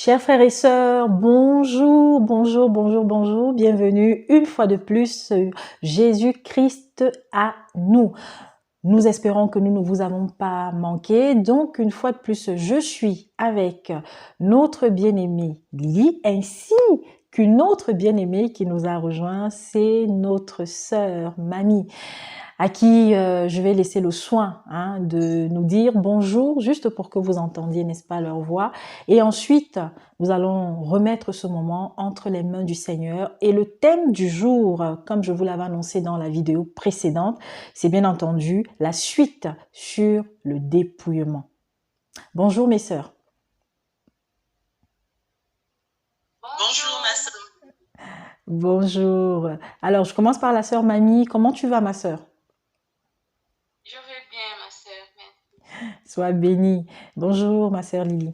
Chers frères et sœurs, bonjour, bonjour, bonjour, bonjour. Bienvenue une fois de plus, Jésus-Christ à nous. Nous espérons que nous ne vous avons pas manqué. Donc, une fois de plus, je suis avec notre bien-aimée Lily ainsi qu'une autre bien-aimée qui nous a rejoint, c'est notre sœur Mamie, à qui je vais laisser le soin de nous dire bonjour, juste pour que vous entendiez, n'est-ce pas, leur voix. Et ensuite, nous allons remettre ce moment entre les mains du Seigneur. Et le thème du jour, comme je vous l'avais annoncé dans la vidéo précédente, c'est bien entendu la suite sur le dépouillement. Bonjour mes sœurs. Bonjour ma sœur. Bonjour. Alors, je commence par la sœur Mamie. Comment tu vas, ma sœur? Je vais bien ma sœur, merci. Sois bénie. Bonjour, ma sœur Lily.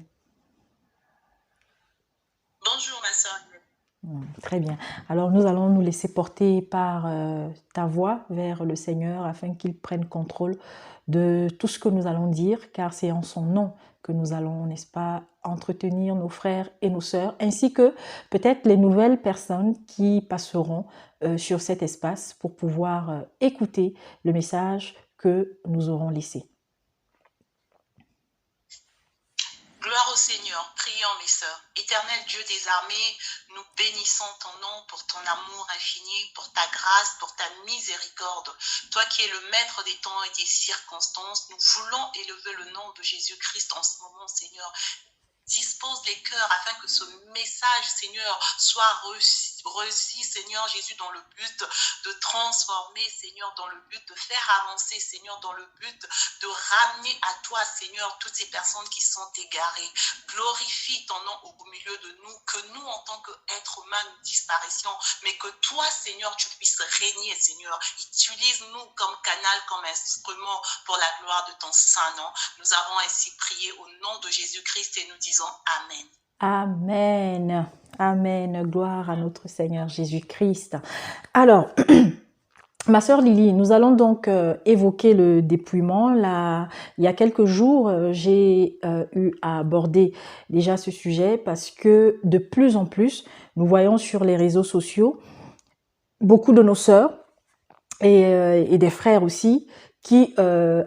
Bonjour ma sœur. Très bien. Alors nous allons nous laisser porter par ta voix vers le Seigneur afin qu'il prenne contrôle de tout ce que nous allons dire, car c'est en son nom que nous allons, n'est-ce pas, entretenir nos frères et nos sœurs, ainsi que peut-être les nouvelles personnes qui passeront sur cet espace pour pouvoir écouter le message que nous aurons laissé. Gloire au Seigneur, prions mes sœurs. Éternel Dieu des armées, nous bénissons ton nom pour ton amour infini, pour ta grâce, pour ta miséricorde. Toi qui es le maître des temps et des circonstances, nous voulons élever le nom de Jésus-Christ en ce moment, Seigneur. Dispose les cœurs afin que ce message, Seigneur, soit reçu, Seigneur Jésus, dans le but de transformer, Seigneur, dans le but de faire avancer, Seigneur, dans le but de ramener à toi, Seigneur, toutes ces personnes qui sont égarées. Glorifie ton nom au milieu de nous, que nous, en tant qu'êtres humains, nous disparaissions, mais que toi, Seigneur, tu puisses régner, Seigneur. Utilise-nous comme canal, comme instrument pour la gloire de ton saint nom. Nous avons ainsi prié au nom de Jésus-Christ et nous disons Amen. Amen. Amen. Gloire à notre Seigneur Jésus-Christ. Alors, ma sœur Lily, nous allons donc évoquer le dépouillement. Là, il y a quelques jours, j'ai eu à aborder déjà ce sujet parce que de plus en plus, nous voyons sur les réseaux sociaux beaucoup de nos sœurs et des frères aussi qui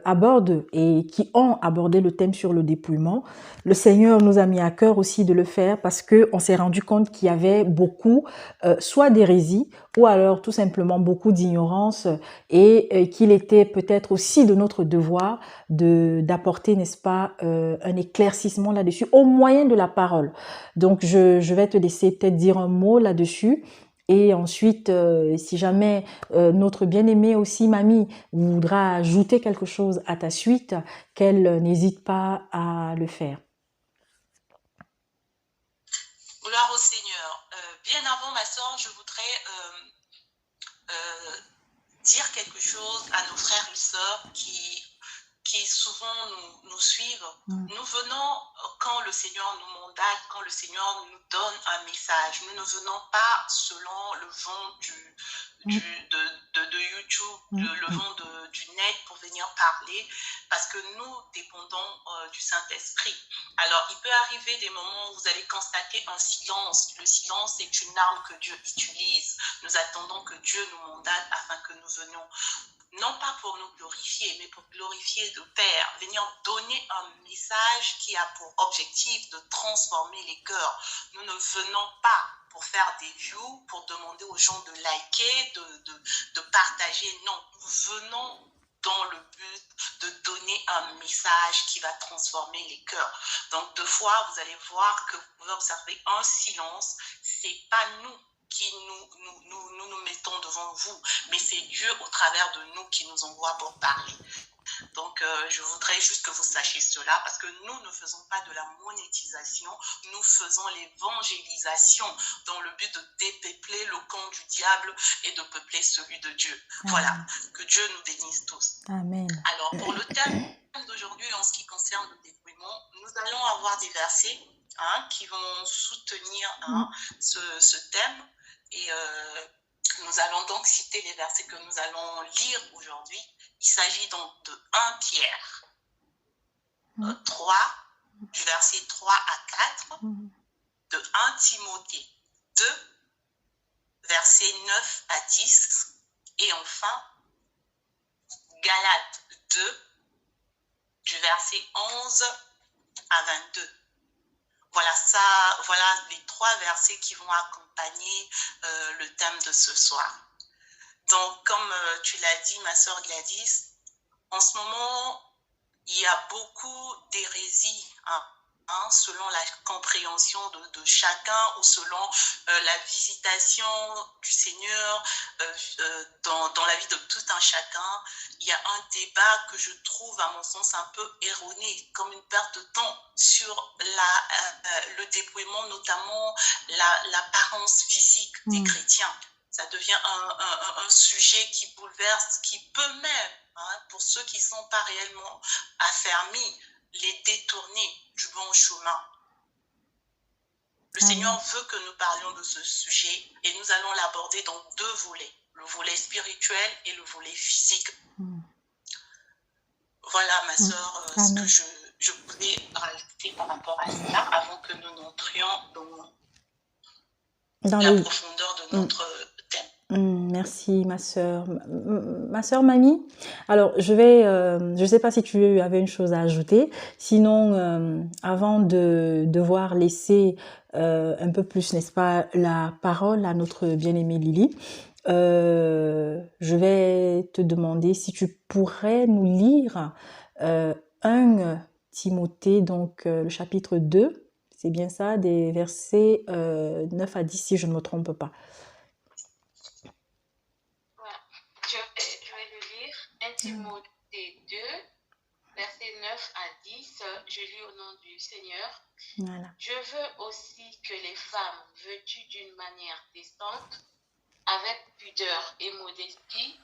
abordent et qui ont abordé le thème sur le dépouillement. Le Seigneur nous a mis à cœur aussi de le faire parce que on s'est rendu compte qu'il y avait beaucoup, soit d'hérésie ou alors tout simplement beaucoup d'ignorance et qu'il était peut-être aussi de notre devoir d'apporter, n'est-ce pas, un éclaircissement là-dessus au moyen de la parole. Donc je vais te laisser peut-être dire un mot là-dessus. Et ensuite, si jamais notre bien-aimée aussi, Mamie, voudra ajouter quelque chose à ta suite, qu'elle n'hésite pas à le faire. Gloire au Seigneur. Bien avant ma soeur, je voudrais dire quelque chose à nos frères et sœurs qui souvent nous suivent. Nous venons quand le Seigneur nous mandate, quand le Seigneur nous donne un message. Nous ne venons pas selon le vent de YouTube, le vent du net pour venir parler, parce que nous dépendons du Saint-Esprit. Alors, il peut arriver des moments où vous allez constater un silence. Le silence est une arme que Dieu utilise. Nous attendons que Dieu nous mandate afin que nous venions, non pas pour nous glorifier, mais pour glorifier le Père, venir donner un message qui a pour objectif de transformer les cœurs. Nous ne venons pas pour faire des views, pour demander aux gens de liker, de partager. Non, nous venons dans le but de donner un message qui va transformer les cœurs. Donc, deux fois, vous allez voir que vous pouvez observer un silence. C'est pas nous qui nous mettons devant vous, mais c'est Dieu au travers de nous qui nous envoie pour parler. Donc, je voudrais juste que vous sachiez cela, parce que nous ne faisons pas de la monétisation, nous faisons l'évangélisation dans le but de dépeupler le camp du diable et de peupler celui de Dieu. Amen. Voilà, que Dieu nous bénisse tous. Amen. Alors, pour le thème d'aujourd'hui, en ce qui concerne le dépouillement, nous allons avoir des versets qui vont soutenir ce thème. Et nous allons donc citer les versets que nous allons lire aujourd'hui. Il s'agit donc de 1 Pierre 3, du verset 3 à 4, de 1 Timothée 2, versets 9 à 10. Et enfin, Galates 2, du verset 11 à 22. Voilà les 3 versets qui vont accompagner le thème de ce soir. Donc, comme tu l'as dit, ma sœur Gladys, en ce moment, il y a beaucoup d'hérésies, selon la compréhension de chacun ou selon la visitation du Seigneur dans la vie de tout un chacun. Il y a un débat que je trouve, à mon sens, un peu erroné, comme une perte de temps sur le dépouillement, notamment l'apparence physique des chrétiens. Ça devient un sujet qui bouleverse, qui peut même, pour ceux qui ne sont pas réellement affermis, les détourner du bon chemin. Le Seigneur veut que nous parlions de ce sujet et nous allons l'aborder dans 2 volets, le volet spirituel et le volet physique. Voilà, ma sœur, ce que je voulais rajouter par rapport à cela avant que nous n'entrions dans la profondeur de notre thème. Merci, ma sœur. Ma sœur Mamie, alors je sais pas si tu avais une chose à ajouter. Sinon, avant de devoir laisser un peu plus, n'est-ce pas, la parole à notre bien-aimée Lily, je vais te demander si tu pourrais nous lire 1 Timothée, donc le chapitre 2, c'est bien ça, des versets 9 à 10, si je ne me trompe pas. Je vais le lire. 1 Timothée 2, versets 9 à 10. Je lis au nom du Seigneur. Voilà. Je veux aussi que les femmes vêtues d'une manière décente, avec pudeur et modestie,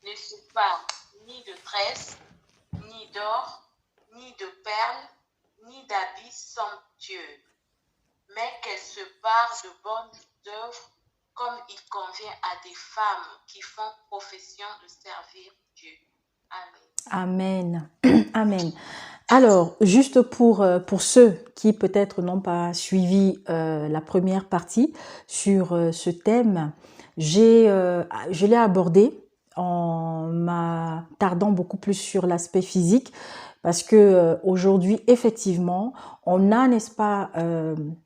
ne se parent ni de tresses, ni d'or, ni de perles, ni d'habits somptueux, mais qu'elles se parent de bonnes œuvres, comme il convient à des femmes qui font profession de servir Dieu. Amen. Amen. Alors, juste pour ceux qui peut-être n'ont pas suivi la première partie sur ce thème, je l'ai abordé en m'attardant beaucoup plus sur l'aspect physique, parce que aujourd'hui, effectivement, on a, n'est-ce pas,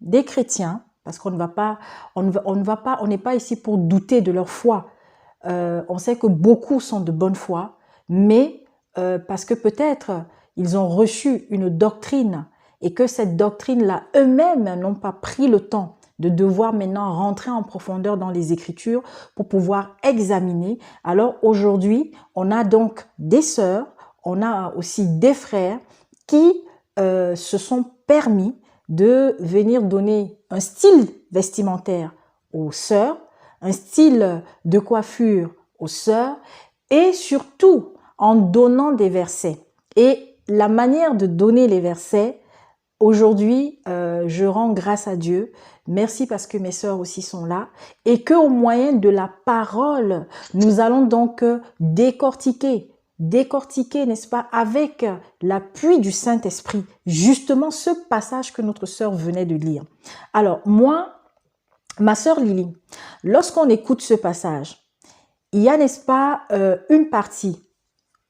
des chrétiens, parce qu'on ne va pas, on n'est pas ici pour douter de leur foi. On sait que beaucoup sont de bonne foi, mais parce que peut-être ils ont reçu une doctrine et que cette doctrine-là, eux-mêmes n'ont pas pris le temps de devoir maintenant rentrer en profondeur dans les Écritures pour pouvoir examiner. Alors aujourd'hui, on a donc des sœurs, on a aussi des frères qui se sont permis de venir donner un style vestimentaire aux sœurs, un style de coiffure aux sœurs et surtout en donnant des versets. Et la manière de donner les versets, aujourd'hui, je rends grâce à Dieu. Merci parce que mes sœurs aussi sont là et qu'au moyen de la parole, nous allons donc décortiquer, n'est-ce pas, avec l'appui du Saint-Esprit, justement ce passage que notre sœur venait de lire. Alors, moi, ma sœur Lily, lorsqu'on écoute ce passage, il y a, n'est-ce pas, une partie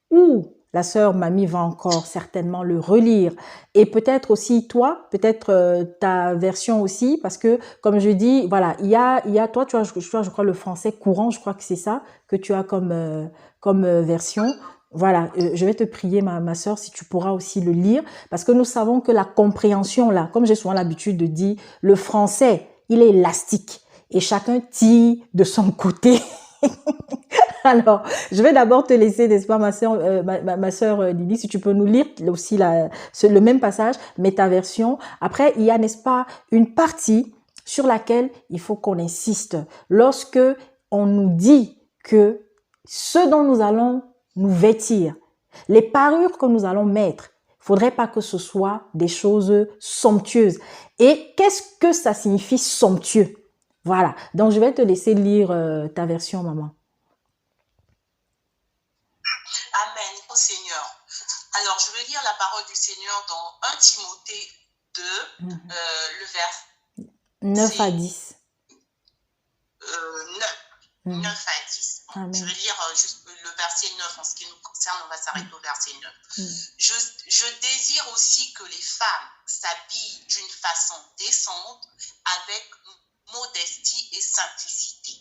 où la sœur Mamie va encore certainement le relire et peut-être aussi toi, peut-être ta version aussi, parce que comme je dis, voilà, il y a toi, tu as, je crois le français courant, je crois que c'est ça que tu as comme version. Voilà, je vais te prier, ma sœur, si tu pourras aussi le lire, parce que nous savons que la compréhension là, comme j'ai souvent l'habitude de dire, le français, il est élastique et chacun tire de son côté. Alors, je vais d'abord te laisser, n'est-ce pas, ma sœur Lily, si tu peux nous lire aussi le même passage, mais ta version. Après, il y a, n'est-ce pas, une partie sur laquelle il faut qu'on insiste. Lorsque on nous dit que ce dont nous allons nous vêtir, les parures que nous allons mettre, il faudrait pas que ce soit des choses somptueuses. Et qu'est-ce que ça signifie somptueux? Voilà. Donc, je vais te laisser lire ta version, maman. Amen au Seigneur. Alors, je vais lire la parole du Seigneur dans 1 Timothée 2, le verset 9 à c'est 10. 9, Mhm. 9 à 10. Bon, je Amen. vais lire juste le verset 9 en ce qui nous concerne, on va s'arrêter au verset 9. Mhm. Je désire aussi que les femmes s'habillent d'une façon décente, avec modestie et simplicité.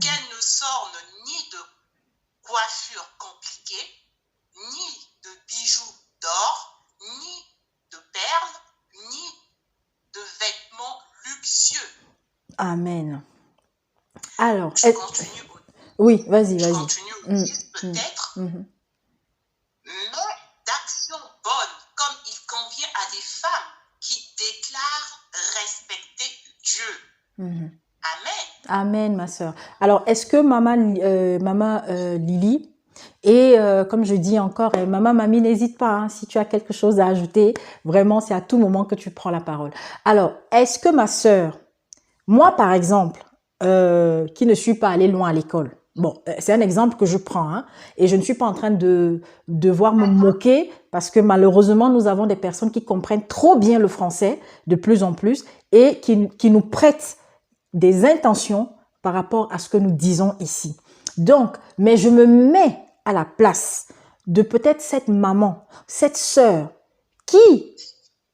Qu'elles ne s'ornent ni de coiffures compliquées, ni de bijoux d'or, ni de perles, ni de vêtements luxueux. Amen. Alors, Je continue oui, vas-y, je vas-y. continue au 10 peut-être, Mhm. mais d'actions bonnes, comme il convient à des femmes qui déclarent respecter Dieu. Mhm. Amen. Amen, ma sœur. Alors, est-ce que maman Lily, et comme je dis encore, maman Mamie, n'hésite pas, hein, si tu as quelque chose à ajouter, vraiment, c'est à tout moment que tu prends la parole. Alors, est-ce que ma sœur, moi par exemple, qui ne suis pas allée loin à l'école, bon, c'est un exemple que je prends, hein, et je ne suis pas en train de devoir me moquer, parce que malheureusement, nous avons des personnes qui comprennent trop bien le français, de plus en plus, et qui nous prêtent des intentions par rapport à ce que nous disons ici. Donc, mais je me mets à la place de peut-être cette maman, cette sœur qui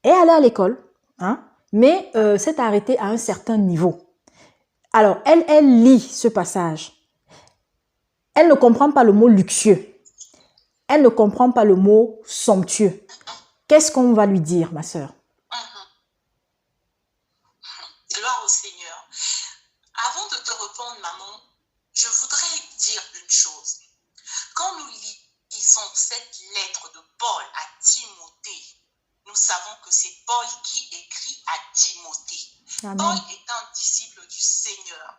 est allée à l'école, hein, mais s'est arrêtée à un certain niveau. Alors, elle lit ce passage. Elle ne comprend pas le mot luxueux. Elle ne comprend pas le mot somptueux. Qu'est-ce qu'on va lui dire, ma sœur? Gloire au Seigneur. Avant de te répondre, maman, je voudrais dire une chose. Quand nous lisons cette lettre de Paul à Timothée, nous savons que c'est Paul qui écrit à Timothée. Amen. Paul est un disciple du Seigneur.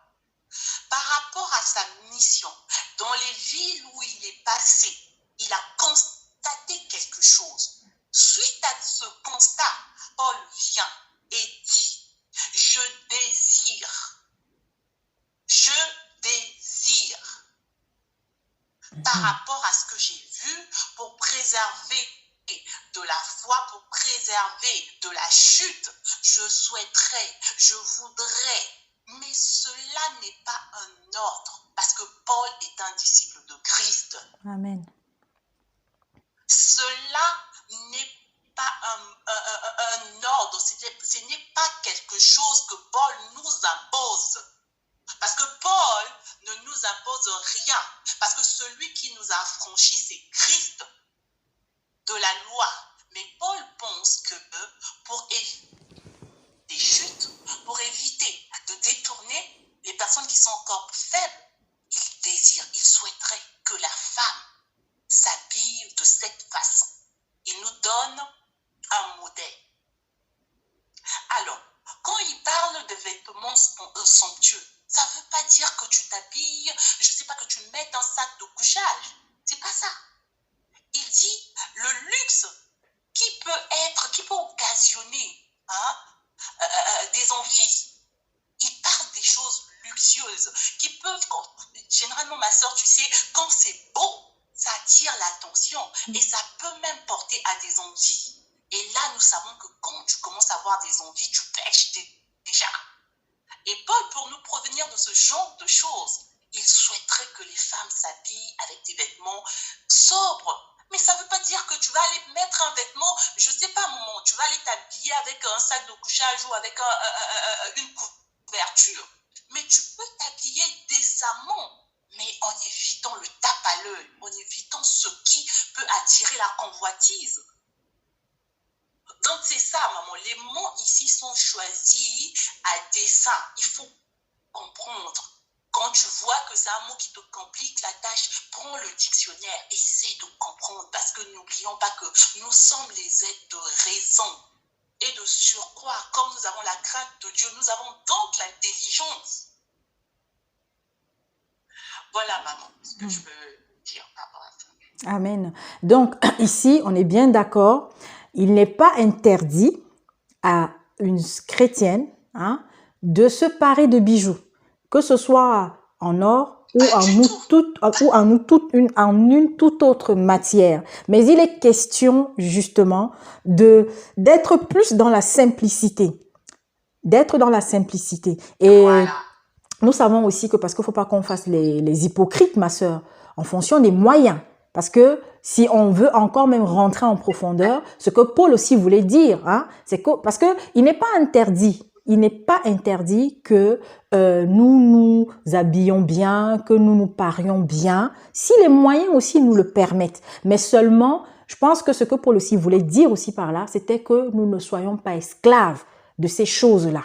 Par rapport à sa mission, dans les villes où il est passé, il a constaté quelque chose. Suite à ce constat, Paul vient et dit, je désire, par rapport à ce que j'ai vu, pour préserver de la foi, pour préserver de la chute, je souhaiterais, je voudrais, mais cela n'est pas un ordre, parce que Paul est un disciple de Christ. Amen. Cela n'est pas un ordre, ce n'est pas quelque chose que Paul nous impose. Parce que Paul ne nous impose rien. Parce que celui qui nous a affranchis, c'est Christ de la loi. Mais Paul pense que pour éviter des chutes, pour éviter de détourner les personnes qui sont encore faibles, il désire, il souhaiterait que la femme s'habille de cette façon. Il nous donne un modèle. Alors, quand il parle de vêtements somptueux, ça ne veut pas dire que tu t'habilles, je ne sais pas, que tu mets un sac de couchage. C'est pas ça. Il dit le luxe qui peut occasionner des envies. Il parle des choses luxueuses qui peuvent, généralement ma soeur, tu sais, quand c'est beau, ça attire l'attention et ça peut même porter à des envies. Et là, nous savons que quand tu commences à avoir des envies, tu pêches déjà. Et Paul, pour nous prévenir de ce genre de choses, il souhaiterait que les femmes s'habillent avec des vêtements sobres. Mais ça ne veut pas dire que tu vas aller mettre un vêtement, je ne sais pas, maman, tu vas aller t'habiller avec un sac de couchage ou avec une couverture. Mais tu peux t'habiller décemment, mais en évitant le tape à l'œil, en évitant ce qui peut attirer la convoitise. Donc c'est ça, maman, les mots ici sont choisis à dessein. Il faut comprendre. Quand tu vois que c'est un mot qui te complique la tâche, prends le dictionnaire, essaie de comprendre, parce que n'oublions pas que nous sommes les êtres de raison. Et de surcroît, comme nous avons la crainte de Dieu, nous avons donc l'intelligence. Voilà, maman, ce que je peux dire par rapport à ça. Amen. Donc, ici, on est bien d'accord. Il n'est pas interdit à une chrétienne de se parer de bijoux, que ce soit en or ou en une toute autre matière. Mais il est question justement d'être plus dans la simplicité. d'être dans la simplicité. Et Voilà. nous savons aussi que, parce qu'il ne faut pas qu'on fasse les hypocrites, ma sœur, en fonction des moyens. Parce que si on veut encore même rentrer en profondeur, ce que Paul aussi voulait dire, hein, c'est que, parce que il n'est pas interdit que nous nous habillions bien, que nous nous parions bien, si les moyens aussi nous le permettent. Mais seulement, je pense que ce que Paul aussi voulait dire aussi par là, c'était que nous ne soyons pas esclaves de ces choses-là.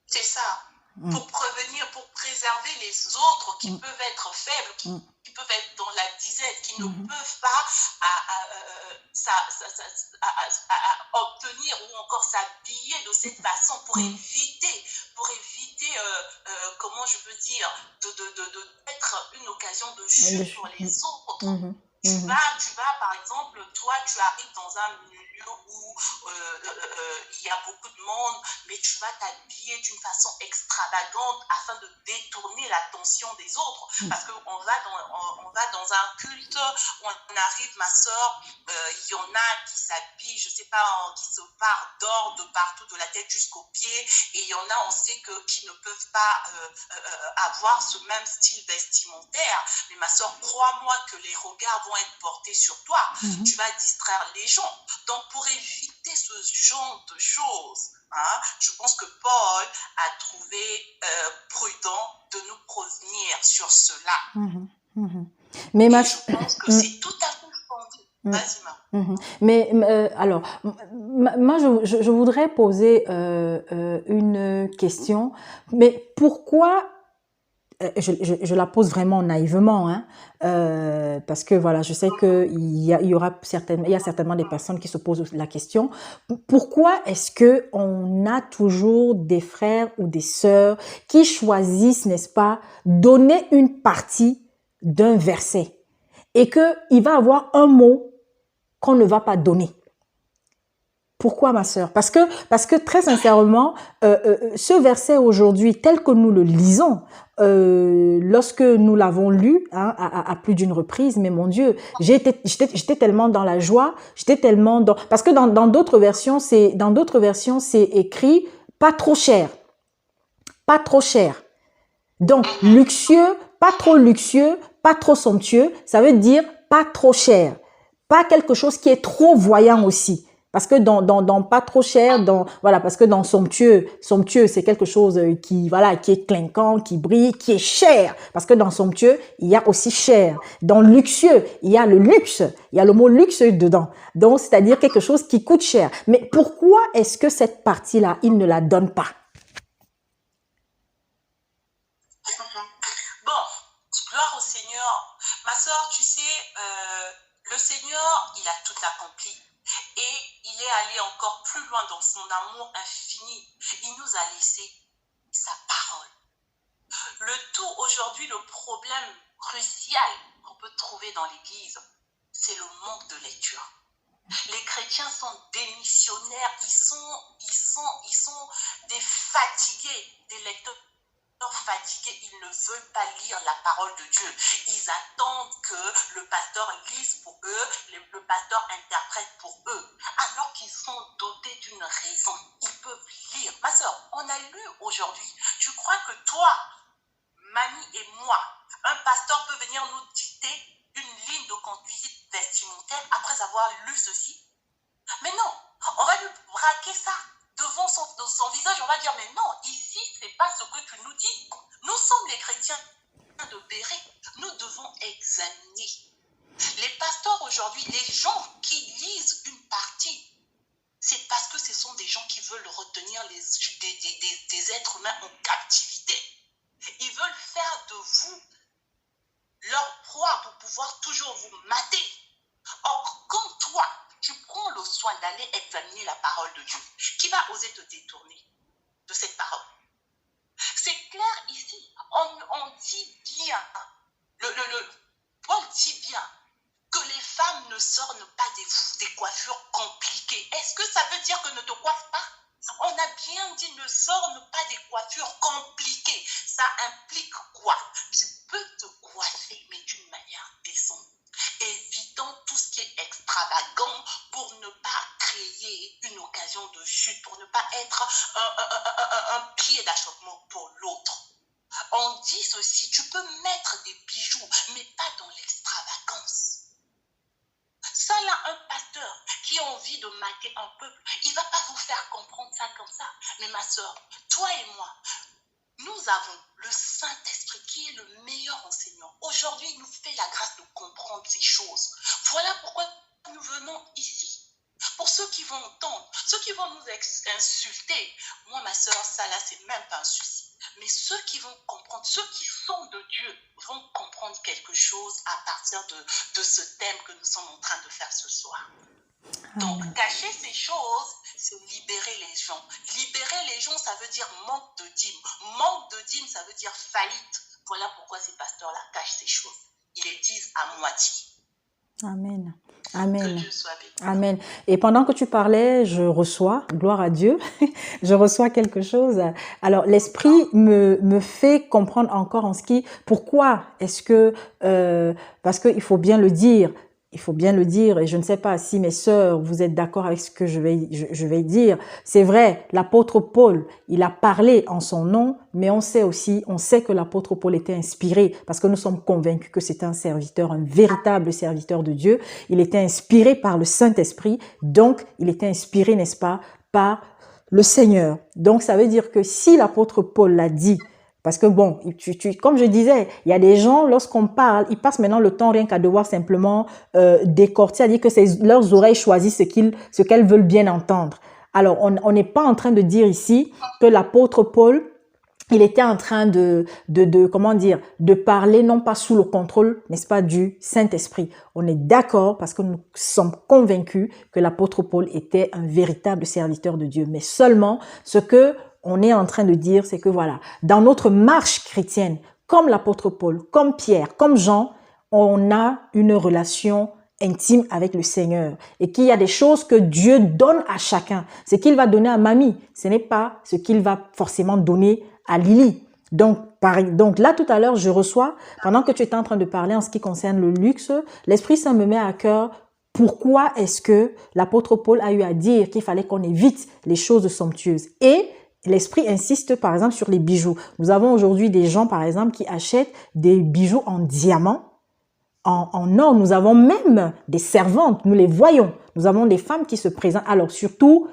C'est ça. Pour prévenir, pour préserver les autres qui peuvent être faibles, qui peuvent être dans la disette, qui ne peuvent pas obtenir ou encore s'habiller de cette façon pour éviter, comment je peux dire, d'être une occasion de chute pour les autres. Tu vas, par exemple, toi, tu arrives dans un milieu où il y a beaucoup de monde, mais tu vas t'habiller d'une façon extravagante afin de détourner l'attention des autres. Parce qu'on va dans un culte, on arrive, ma soeur, il y en a qui s'habillent, je sais pas, qui se parent d'or de partout, de la tête jusqu'aux pieds, et il y en a, on sait qui ne peuvent pas avoir ce même style vestimentaire. Mais ma soeur, crois-moi que les regards vont être portés sur toi. Tu vas distraire les gens. Donc, pour éviter ce genre de choses, hein, je pense que Paul a trouvé prudent de nous prévenir sur cela. Mais je pense que c'est tout à fait fondé. Vas-y, ma. Mais alors, moi, je voudrais poser une question. Mais pourquoi, je la pose vraiment naïvement, hein, parce que voilà, je sais qu'il y a certainement des personnes qui se posent la question. Pourquoi est-ce que on a toujours des frères ou des sœurs qui choisissent, n'est-ce pas, donner une partie d'un verset et qu'il va avoir un mot qu'on ne va pas donner? Pourquoi, ma sœur? Parce que très sincèrement, ce verset aujourd'hui, tel que nous le lisons, lorsque nous l'avons lu, hein, à plus d'une reprise, mais mon Dieu, j'étais tellement dans la joie, j'étais tellement dans, parce que dans d'autres versions, c'est écrit pas trop cher, pas trop cher. Donc luxueux, pas trop somptueux, ça veut dire pas trop cher, pas quelque chose qui est trop voyant aussi. Parce que dans pas trop cher, parce que dans somptueux, c'est quelque chose qui est clinquant, qui brille, qui est cher. Parce que dans somptueux, il y a aussi cher. Dans luxueux, il y a le luxe. Il y a le mot luxe dedans. Donc, c'est-à-dire quelque chose qui coûte cher. Mais pourquoi est-ce que cette partie-là, il ne la donne pas? Bon, gloire au Seigneur. Ma soeur, tu sais, le Seigneur, il a tout accompli. Et il est allé encore plus loin dans son amour infini. Il nous a laissé sa parole. Le tout aujourd'hui, le problème crucial qu'on peut trouver dans l'Église, c'est le manque de lecture. Les chrétiens sont démissionnaires, ils sont des fatigués, des lecteurs fatigués, ils ne veulent pas lire la parole de Dieu. Ils attendent que le pasteur lise pour eux, le pasteur interprète pour eux, alors qu'ils sont dotés d'une raison. Ils peuvent lire. Ma soeur, on a lu aujourd'hui. Tu crois que toi, Mani et moi, un pasteur peut venir nous dicter une ligne de conduite vestimentaire après avoir lu ceci? Mais non, on va lui braquer ça devant son visage, on va dire, mais non, ici, c'est pas ce que tu nous dis. Nous sommes les chrétiens de Béret. Nous devons examiner. Les pasteurs aujourd'hui, les gens qui lisent une partie, c'est parce que ce sont des gens qui veulent retenir des êtres humains en captivité. Ils veulent faire de vous leur proie pour pouvoir toujours vous mater. Or, quand toi, tu prends le soin d'aller examiner la parole de Dieu, qui va oser te détourner de cette parole? C'est clair ici, on dit bien, Paul dit bien que les femmes ne sortent pas des coiffures compliquées. Est-ce que ça veut dire que ne te coiffe pas? On a bien dit ne sortent pas des coiffures compliquées. Ça implique quoi? Tu peux te coiffer, mais d'une manière décente, évitant tout ce qui est extravagant pour ne pas créer une occasion de chute, pour ne pas être un pied d'achoppement pour l'autre. On dit ceci, tu peux mettre des bijoux, mais pas dans l'extravagance. Ça là, un pasteur qui a envie de marquer un peuple, il ne va pas vous faire comprendre ça comme ça. Mais ma soeur, toi et moi, nous avons le Saint-Esprit qui est le meilleur enseignant. Aujourd'hui, il nous fait la grâce de comprendre ces choses. Voilà pourquoi nous venons ici. Pour ceux qui vont entendre, ceux qui vont nous insulter, moi, ma soeur, ça là, c'est même pas un souci. Mais ceux qui vont comprendre, ceux qui sont de Dieu, vont comprendre quelque chose à partir de ce thème que nous sommes en train de faire ce soir. Donc, cacher ces choses, c'est libérer les gens. Libérer les gens, ça veut dire manque de dîmes. Manque de dîmes, ça veut dire faillite. Voilà pourquoi ces pasteurs-là cachent ces choses. Ils les disent à moitié. Amen. Amen. Que Dieu soit béni. Amen. Et pendant que tu parlais, je reçois, gloire à Dieu, je reçois quelque chose. Alors, l'Esprit me fait comprendre encore en ce qui, pourquoi est-ce que, parce qu'il faut bien le dire, il faut bien le dire, et je ne sais pas si mes sœurs, vous êtes d'accord avec ce que je vais dire. C'est vrai, l'apôtre Paul, il a parlé en son nom, mais on sait que l'apôtre Paul était inspiré, parce que nous sommes convaincus que c'est un serviteur, un véritable serviteur de Dieu. Il était inspiré par le Saint-Esprit, donc il était inspiré, n'est-ce pas, par le Seigneur. Donc ça veut dire que si l'apôtre Paul l'a dit, parce que bon, comme je disais, il y a des gens, lorsqu'on parle, ils passent maintenant le temps rien qu'à devoir simplement décortiquer, c'est-à-dire que leurs oreilles choisissent ce qu'elles veulent bien entendre. Alors, on n'est pas en train de dire ici que l'apôtre Paul, il était en train comment dire, de parler non pas sous le contrôle, n'est-ce pas, du Saint-Esprit. On est d'accord parce que nous sommes convaincus que l'apôtre Paul était un véritable serviteur de Dieu. Mais seulement ce que on est en train de dire, c'est que voilà, dans notre marche chrétienne, comme l'apôtre Paul, comme Pierre, comme Jean, on a une relation intime avec le Seigneur et qu'il y a des choses que Dieu donne à chacun. Ce qu'il va donner à Mamie, ce n'est pas ce qu'il va forcément donner à Lily. Donc là, tout à l'heure, je reçois, pendant que tu étais en train de parler en ce qui concerne le luxe, l'Esprit Saint me met à cœur pourquoi est-ce que l'apôtre Paul a eu à dire qu'il fallait qu'on évite les choses somptueuses. Et l'Esprit insiste, par exemple, sur les bijoux. Nous avons aujourd'hui des gens, par exemple, qui achètent des bijoux en diamant, en or. Nous avons même des servantes, nous les voyons. Nous avons des femmes qui se présentent. Alors, surtout,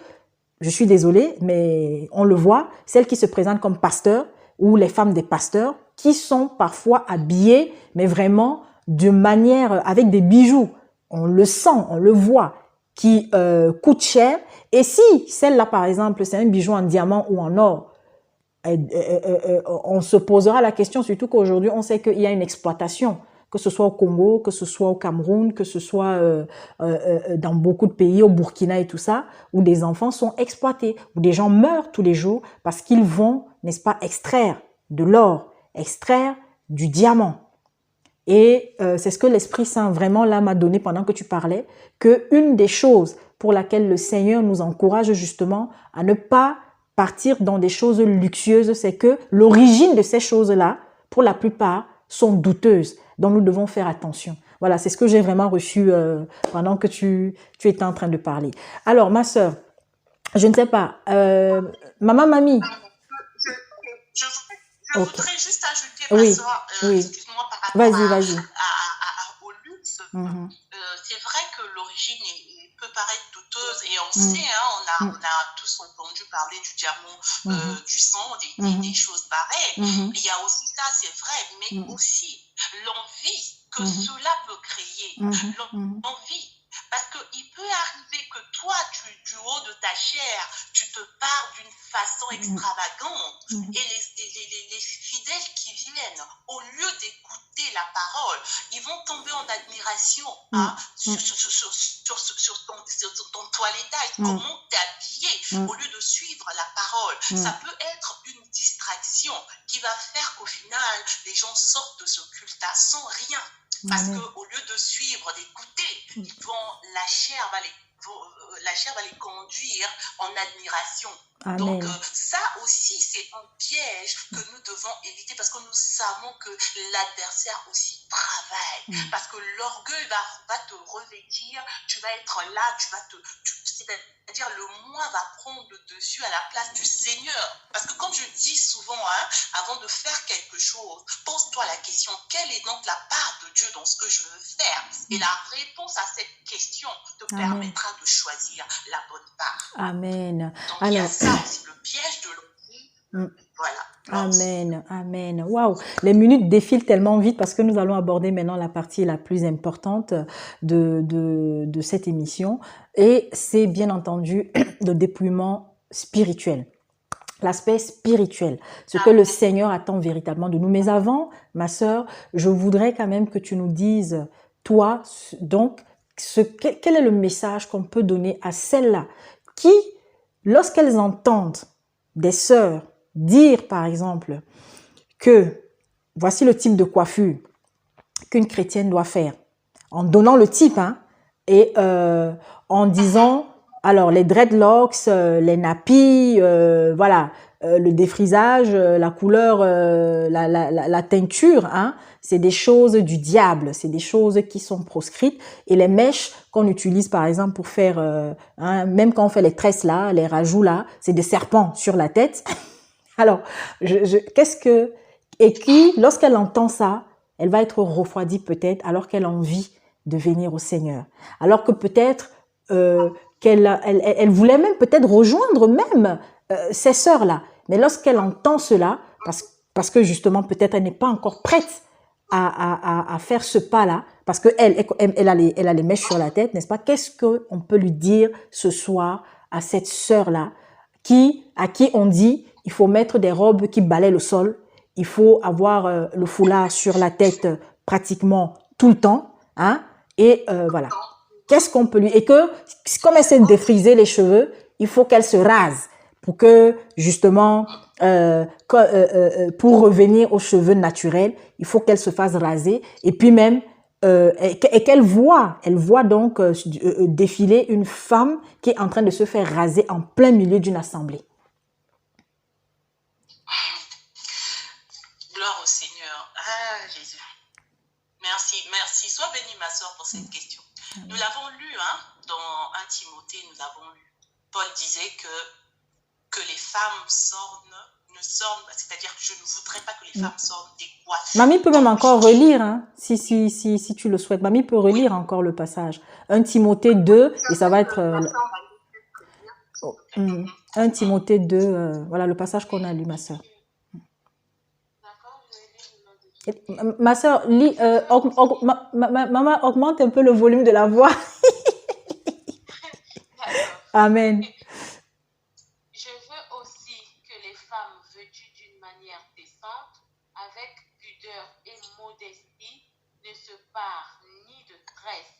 je suis désolée, mais on le voit, celles qui se présentent comme pasteurs ou les femmes des pasteurs qui sont parfois habillées, mais vraiment de manière, avec des bijoux. On le sent, on le voit, qui coûtent cher. Et si celle-là, par exemple, c'est un bijou en diamant ou en or, on se posera la question, surtout qu'aujourd'hui, on sait qu'il y a une exploitation, que ce soit au Congo, que ce soit au Cameroun, que ce soit dans beaucoup de pays, au Burkina et tout ça, où des enfants sont exploités, où des gens meurent tous les jours parce qu'ils vont, n'est-ce pas, extraire de l'or, extraire du diamant. Et c'est ce que l'Esprit Saint vraiment là m'a donné pendant que tu parlais, que une des choses pour laquelle le Seigneur nous encourage justement à ne pas partir dans des choses luxueuses, c'est que l'origine de ces choses-là, pour la plupart, sont douteuses. Donc nous devons faire attention. Voilà, c'est ce que j'ai vraiment reçu pendant que tu étais en train de parler. Alors, ma sœur, je ne sais pas, mamie. Je voudrais juste ajouter, ma soeur, excuse-moi, par rapport au luxe. C'est vrai que l'origine peut paraître douteuse et on sait, hein, on a tous entendu parler du diamant, du sang, des choses pareilles. Il y a aussi ça, c'est vrai, mais aussi l'envie que cela peut créer, l'envie. Parce qu'il peut arriver que toi, du haut de ta chair, tu te parles d'une façon extravagante. Et les fidèles qui viennent, au lieu d'écouter la parole, ils vont tomber en admiration sur ton toilettage, comment t'es habillé, au lieu de suivre la parole. Ça peut être une distraction qui va faire qu'au final, les gens sortent de ce culte-là sans rien. Parce qu'au lieu de suivre, d'écouter, la chair va les conduire en admiration. Amen. Donc, ça aussi, c'est un piège que nous devons éviter parce que nous savons que l'adversaire aussi travaille. Parce que l'orgueil va te revêtir, tu vas être là, c'est-à-dire le moi va prendre le dessus à la place du Seigneur. Parce que comme je dis souvent, avant de faire quelque chose, pose-toi la question, quelle est donc la part de Dieu dans ce que je veux faire? Et la réponse à cette question te permettra de choisir la bonne part. Amen. Donc, il y a ça aussi, le piège de l'orgueil. Voilà. Amen. Amen. Waouh. Les minutes défilent tellement vite parce que nous allons aborder maintenant la partie la plus importante de cette émission. Et c'est bien entendu le dépouillement spirituel. L'aspect spirituel, ce que le Seigneur attend véritablement de nous. Mais avant, ma sœur, je voudrais quand même que tu nous dises, toi, donc, quel est le message qu'on peut donner à celles-là qui, lorsqu'elles entendent des sœurs dire, par exemple, que voici le type de coiffure qu'une chrétienne doit faire, en donnant le type, et en disant, alors les dreadlocks, les nappies, voilà, le défrisage, la couleur, la teinture, c'est des choses du diable, c'est des choses qui sont proscrites. Et les mèches qu'on utilise par exemple pour faire, même quand on fait les tresses là, les rajouts là, c'est des serpents sur la tête. Alors, et qui, lorsqu'elle entend ça, elle va être refroidie peut-être alors qu'elle a envie de venir au Seigneur. Alors que peut-être elle voulait même peut-être rejoindre même ces sœurs-là. Mais lorsqu'elle entend cela, parce que justement peut-être elle n'est pas encore prête à faire ce pas-là, parce qu'elle a les mèches sur la tête, n'est-ce pas? Qu'est-ce qu'on peut lui dire ce soir à cette sœur-là à qui on dit il faut mettre des robes qui balaient le sol, il faut avoir le foulard sur la tête pratiquement tout le temps, et voilà. Qu'est-ce qu'on peut lui... Et que, comme elle s'est défrisé les cheveux, il faut qu'elle se rase pour que, justement, pour revenir aux cheveux naturels, il faut qu'elle se fasse raser. Et puis même, et qu'elle voit, donc défiler une femme qui est en train de se faire raser en plein milieu d'une assemblée. Gloire au Seigneur. Ah, Jésus. Merci. Sois bénie, ma soeur, pour cette question. Nous l'avons lu, dans 1 Timothée, nous l'avons lu. Paul disait que les femmes c'est-à-dire que je ne voudrais pas que les femmes sortent des coiffures. Mamie peut même encore relire, si tu le souhaites. Mamie peut relire encore le passage. 1 Timothée 2, et ça va être... 1 Timothée 2, voilà le passage qu'on a lu, ma soeur. Ma soeur, maman, augmente un peu le volume de la voix. Amen. Je veux aussi que les femmes vêtues d'une manière décente, avec pudeur et modestie, ne se parent ni de tresses,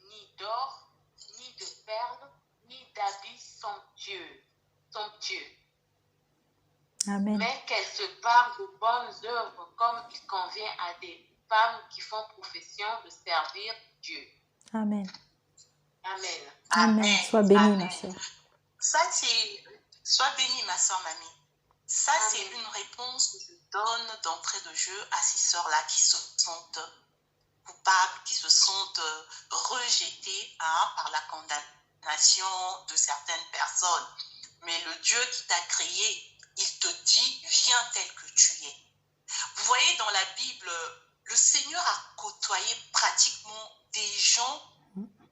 ni d'or, ni de perles, ni d'habits somptueux. Amen. Mais qu'elles se parlent de bonnes œuvres comme il convient à des femmes qui font profession de servir Dieu. Amen. Amen. Amen. Sois bénie, ma soeur. Sois bénie, ma soeur, mamie. Ça, c'est une réponse que je donne d'entrée de jeu à ces sœurs-là qui se sentent coupables, qui se sentent rejetées par la condamnation de certaines personnes. Mais le Dieu qui t'a créé, il te dit, viens tel que tu es. Vous voyez, dans la Bible, le Seigneur a côtoyé pratiquement des gens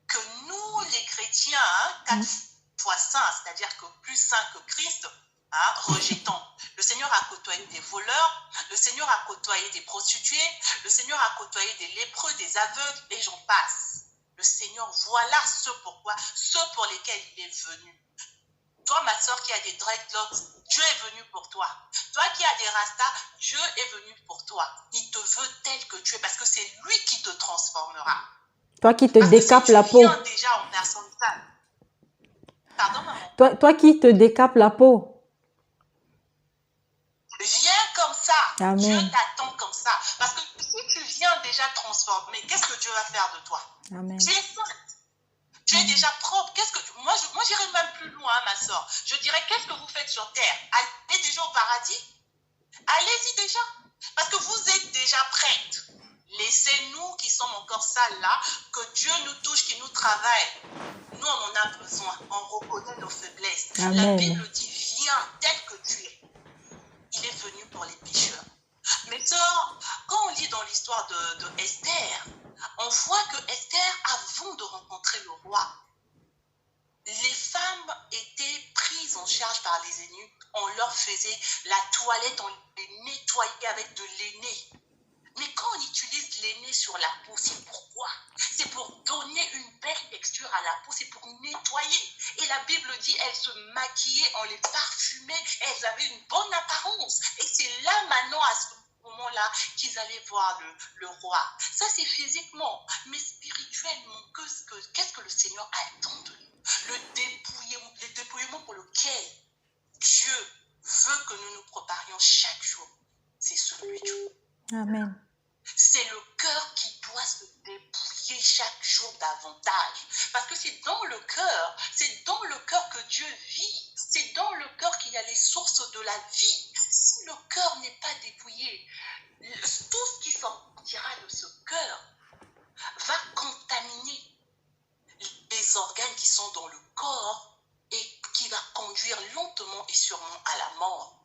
que nous, les chrétiens, 4 fois saints, c'est-à-dire que plus saints que Christ, rejetons. Le Seigneur a côtoyé des voleurs, le Seigneur a côtoyé des prostituées, le Seigneur a côtoyé des lépreux, des aveugles, et j'en passe. Le Seigneur, voilà ceux pour lesquels il est venu. Toi, ma soeur qui a des dreadlocks, Dieu est venu pour toi. Toi qui as des rastas, Dieu est venu pour toi. Il te veut tel que tu es parce que c'est lui qui te transformera. Toi qui te décapes la peau. Viens déjà en personne sale. Pardon, maman? Toi qui te décapes la peau. Viens comme ça. Amen. Dieu t'attend comme ça. Parce que si tu viens déjà transformé, qu'est-ce que Dieu va faire de toi? Amen. Tu es sainte. Tu es es déjà propre. Moi, j'irai même plus loin, ma soeur. Je dirais, qu'est-ce que vous faites sur terre? Allez déjà au paradis? Allez-y déjà. Parce que vous êtes déjà prête. Laissez-nous qui sommes encore sales là, que Dieu nous touche, qu'il nous travaille. Nous, on en a besoin. On reconnaît nos faiblesses. Amen. La Bible dit, viens tel que tu es. Il est venu pour les pécheurs. Mais sœurs, quand on lit dans l'histoire de Esther, on voit que Esther, avant de rencontrer le roi, les femmes étaient prises en charge par les eunuques. On leur faisait la toilette, on les nettoyait avec de l'aîné. Mais quand on utilise l'aîné sur la peau, c'est pourquoi? C'est pour donner une belle texture à la peau, c'est pour nettoyer. Et la Bible dit, elles se maquillaient, on les parfumait, elles avaient une bonne apparence. Et c'est là maintenant, à ce moment-là, qu'ils allaient voir le roi. Ça, c'est physiquement. Mais spirituellement, qu'est-ce que le Seigneur attend de nous? Le dépouillement pour lequel Dieu veut que nous nous préparions chaque jour, c'est celui du... Amen. C'est le cœur qui doit se dépouiller chaque jour davantage. Parce que c'est dans le cœur que Dieu vit. C'est dans le cœur qu'il y a les sources de la vie. Si le cœur n'est pas dépouillé, tout ce qui sortira de ce cœur va contaminer les organes qui sont dans le corps et qui va conduire lentement et sûrement à la mort.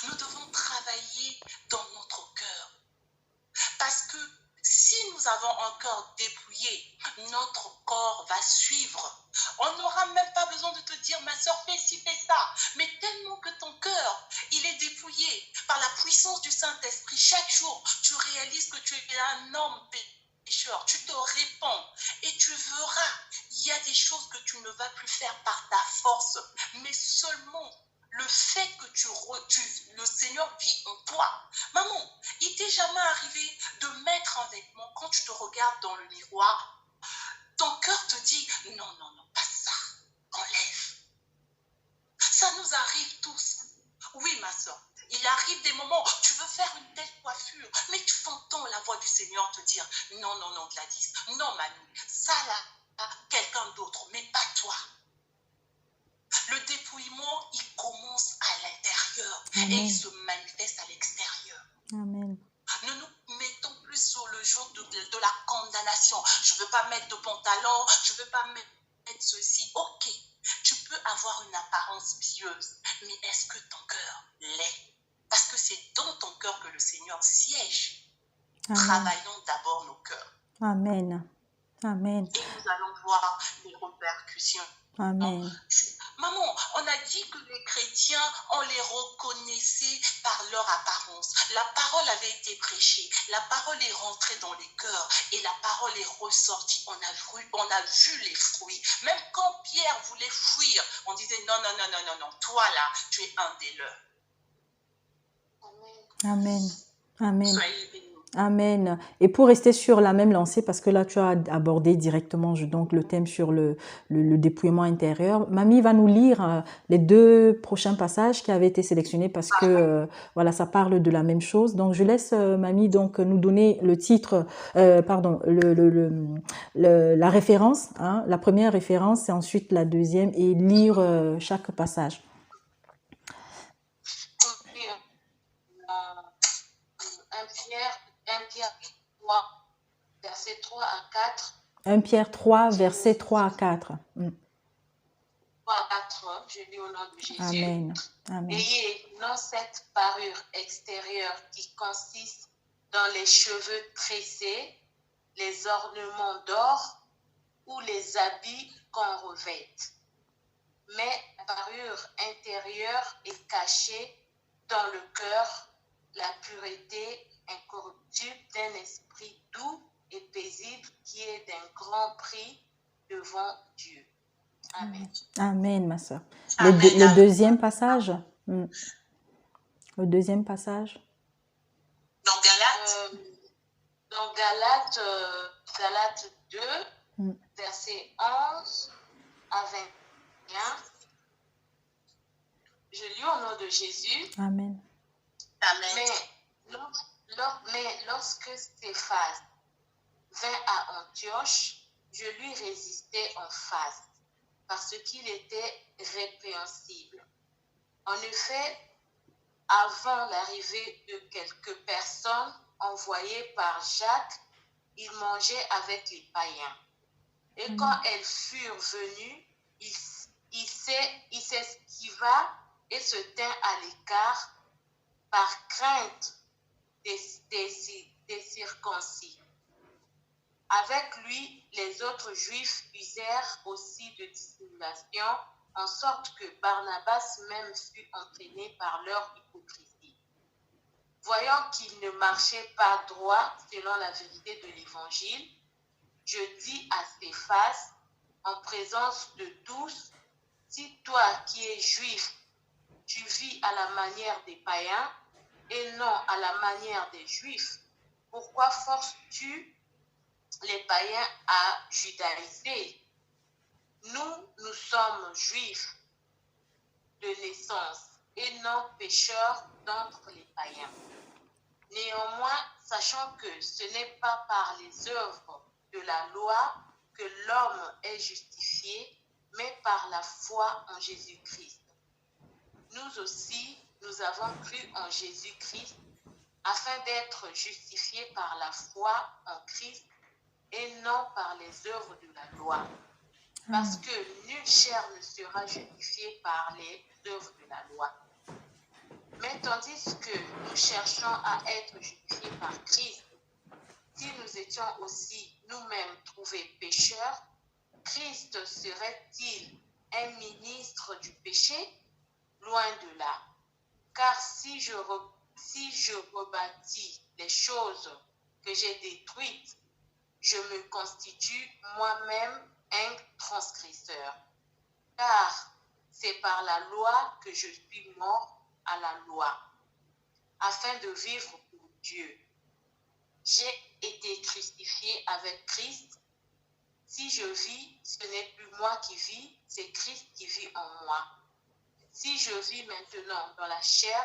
Nous devons travailler dans notre cœur. Parce que si nous avons un cœur dépouillé, notre corps va suivre. On n'aura même pas besoin de te dire, ma soeur, fais ci, fais ça. Mais tellement que ton cœur, il est dépouillé par la puissance du Saint-Esprit, chaque jour, tu réalises que tu es un homme pécheur. Tu te répands et tu verras, il y a des choses que tu ne vas plus faire par ta force, mais seulement le fait que le Seigneur vit en toi. Maman, il t'est jamais arrivé de mettre un vêtement, quand tu te regardes dans le miroir, ton cœur te dit, non, non, non, pas ça, enlève. Ça nous arrive tous. Oui, ma soeur, il arrive des moments, tu veux faire une telle coiffure, mais tu entends la voix du Seigneur te dire, non, non, non, Gladys, non, mamie, ça là, quelqu'un d'autre, mais pas toi. Le dépouillement, il commence à l'intérieur. Amen. Et il se manifeste à l'extérieur. Amen. Ne nous mettons plus sur le joug de la condamnation. Je ne veux pas mettre de pantalon, je ne veux pas mettre ceci. Ok, tu peux avoir une apparence pieuse, mais est-ce que ton cœur l'est? Parce que c'est dans ton cœur que le Seigneur siège. Amen. Travaillons d'abord nos cœurs. Amen. Amen. Et nous allons voir les répercussions. Amen. Maman, on a dit que les chrétiens, on les reconnaissait par leur apparence. La parole avait été prêchée, la parole est rentrée dans les cœurs et la parole est ressortie. On a vu les fruits. Même quand Pierre voulait fuir, on disait non, non, non, non, non, non, toi là, tu es un des leurs. Amen. Amen. Soyez bénis. Amen. Et pour rester sur la même lancée, parce que là tu as abordé directement donc le thème sur le dépouillement intérieur, Mamie va nous lire les deux prochains passages qui avaient été sélectionnés parce que voilà, ça parle de la même chose. Donc je laisse Mamie donc nous donner le titre, la référence, hein, la première référence et ensuite la deuxième et lire chaque passage. 1 Pierre 3, versets 3 à 4. 1 Pierre 3, versets 3 à 4. 3 à 4, je lis au nom de Jésus. Amen. Amen. Ayez non cette parure extérieure qui consiste dans les cheveux tressés, les ornements d'or ou les habits qu'on revête. Mais la parure intérieure est cachée dans le cœur, la pureté incorruptible d'un esprit doux et paisible qui est d'un grand prix devant Dieu. Amen. Amen, ma soeur. Amen. Le deuxième passage. Le deuxième passage. Dans Galates. Dans Galates 2, versets 11 à 21. Je lis au nom de Jésus. Amen. Amen. Mais lorsque Stéphane vint à Antioche, je lui résistais en face, parce qu'il était répréhensible. En effet, avant l'arrivée de quelques personnes envoyées par Jacques, il mangeait avec les païens. Et quand elles furent venues, il s'esquiva et se tint à l'écart par crainte des circoncis. Avec lui, les autres Juifs usèrent aussi de dissimulation, en sorte que Barnabas même fut entraîné par leur hypocrisie. Voyant qu'il ne marchait pas droit selon la vérité de l'Évangile, je dis à Stéphane, en présence de tous, si toi qui es juif, tu vis à la manière des païens et non à la manière des juifs, pourquoi forces-tu les païens à judaïser? Nous sommes juifs de naissance et non pécheurs d'entre les païens. Néanmoins, sachant que ce n'est pas par les œuvres de la loi que l'homme est justifié, mais par la foi en Jésus-Christ. Nous aussi, nous avons cru en Jésus-Christ afin d'être justifiés par la foi en Christ et non par les œuvres de la loi. Parce que nulle chair ne sera justifiée par les œuvres de la loi. Mais tandis que nous cherchons à être justifiés par Christ, si nous étions aussi nous-mêmes trouvés pécheurs, Christ serait-il un ministre du péché? Loin de là. Car si je rebâtis les choses que j'ai détruites, je me constitue moi-même un transgresseur. Car c'est par la loi que je suis mort à la loi, afin de vivre pour Dieu. J'ai été crucifié avec Christ. Si je vis, ce n'est plus moi qui vis, c'est Christ qui vit en moi. Si je vis maintenant dans la chair,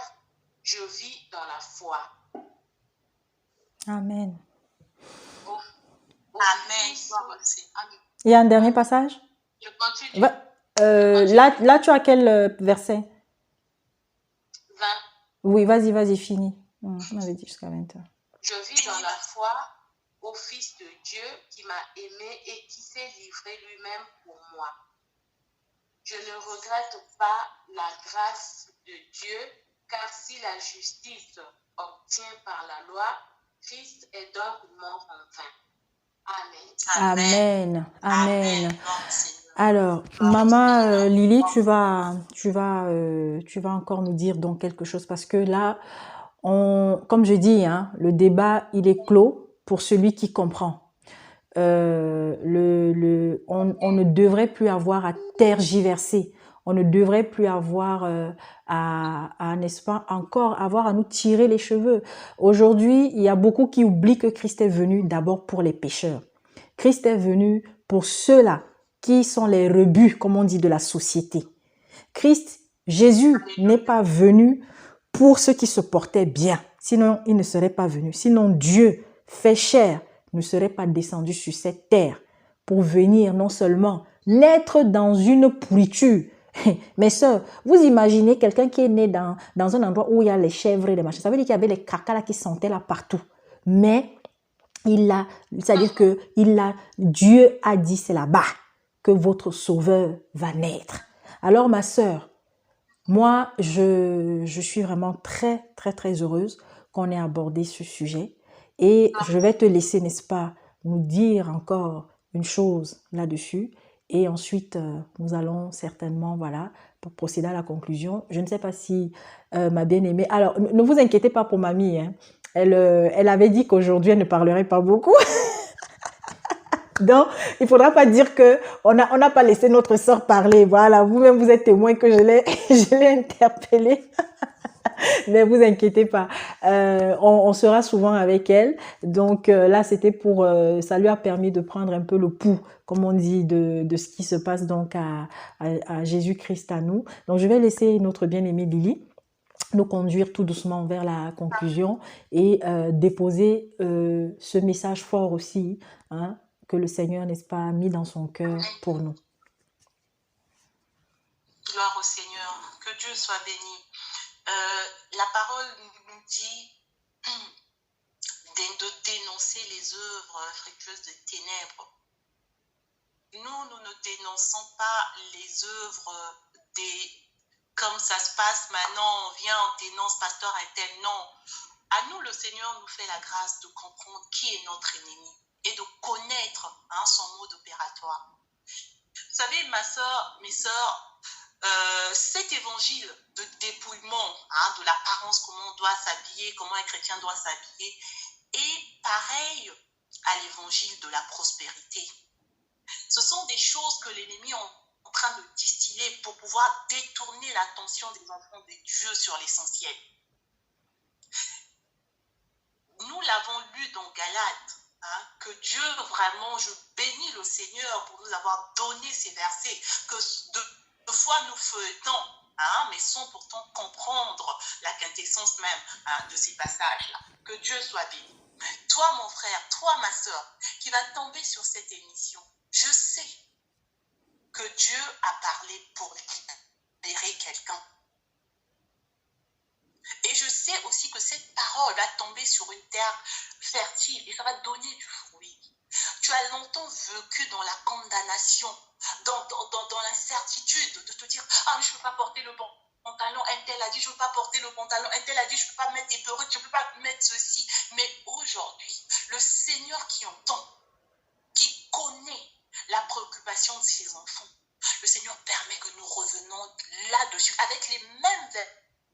je vis dans la foi. Amen. Amen. Il y a un dernier passage? Je continue. Là, tu as quel verset? 20. Oui, vas-y, finis. On avait dit jusqu'à 20 heures. Je vis dans la foi au Fils de Dieu qui m'a aimé et qui s'est livré lui-même pour moi. Je ne regrette pas la grâce de Dieu, car si la justice obtient par la loi, Christ est donc mort en vain. Amen. Amen. Alors, maman Lily, tu vas encore nous dire donc quelque chose parce que là, comme je dis, hein, le débat il est clos pour celui qui comprend. On ne devrait plus avoir à tergiverser. On ne devrait plus avoir n'est-ce pas, encore avoir à nous tirer les cheveux. Aujourd'hui, il y a beaucoup qui oublient que Christ est venu d'abord pour les pécheurs. Christ est venu pour ceux-là qui sont les rebuts, comme on dit, de la société. Jésus n'est pas venu pour ceux qui se portaient bien. Sinon, il ne serait pas venu. Sinon, Dieu fait chair ne serait pas descendu sur cette terre pour venir non seulement naître dans une pourriture. Mes sœurs, vous imaginez quelqu'un qui est né dans un endroit où il y a les chèvres et les machins. Ça veut dire qu'il y avait les cacas là qui sentaient là partout. Mais Dieu a dit c'est là-bas que votre sauveur va naître. Alors ma sœur, moi je suis vraiment très très très heureuse qu'on ait abordé ce sujet et je vais te laisser, n'est-ce pas, nous dire encore une chose là-dessus et ensuite nous allons certainement pour procéder à la conclusion. Je ne sais pas si ma bien-aimée, alors ne vous inquiétez pas pour mamie, hein. Elle avait dit qu'aujourd'hui elle ne parlerait pas beaucoup. Donc, il ne faudra pas dire qu'on n'a pas laissé notre sœur parler. Voilà, vous-même, vous êtes témoin que je l'ai interpellée. Mais vous inquiétez pas, on sera souvent avec elle. Donc là, c'était ça lui a permis de prendre un peu le pouls, comme on dit, de ce qui se passe donc à Jésus-Christ à nous. Donc, je vais laisser notre bien-aimée Lily nous conduire tout doucement vers la conclusion et déposer ce message fort aussi, hein, que le Seigneur, n'est-ce pas, a mis dans son cœur pour nous. Gloire au Seigneur, que Dieu soit béni. La parole nous dit de dénoncer les œuvres fructueuses des ténèbres. Nous ne dénonçons pas les œuvres comme ça se passe maintenant, on vient, on dénonce pasteur un tel. Non. À nous, le Seigneur nous fait la grâce de comprendre qui est notre ennemi et de connaître son mode opératoire. Vous savez, mes sœurs, cet évangile de dépouillement, de l'apparence, comment on doit s'habiller, comment un chrétien doit s'habiller, est pareil à l'évangile de la prospérité. Ce sont des choses que l'ennemi est en train de distiller pour pouvoir détourner l'attention des enfants de Dieu sur l'essentiel. Nous l'avons lu dans Galates, que Dieu, vraiment, je bénis le Seigneur pour nous avoir donné ces versets, que de fois nous feuilletons, mais sans pourtant comprendre la quintessence même de ces passages-là. Que Dieu soit béni. Toi, mon frère, toi, ma soeur, qui va tomber sur cette émission, je sais que Dieu a parlé pour libérer quelqu'un. Et je sais aussi que cette parole va tomber sur une terre fertile et ça va donner du fruit. Tu as longtemps vécu dans la condamnation, dans l'incertitude de te dire « Ah, je ne peux pas porter le pantalon, un tel a dit je ne peux pas porter le pantalon, un tel a dit je ne peux pas mettre des perruques, je ne peux pas mettre ceci. » Mais aujourd'hui, le Seigneur qui entend, qui connaît la préoccupation de ses enfants, le Seigneur permet que nous revenons là-dessus avec les mêmes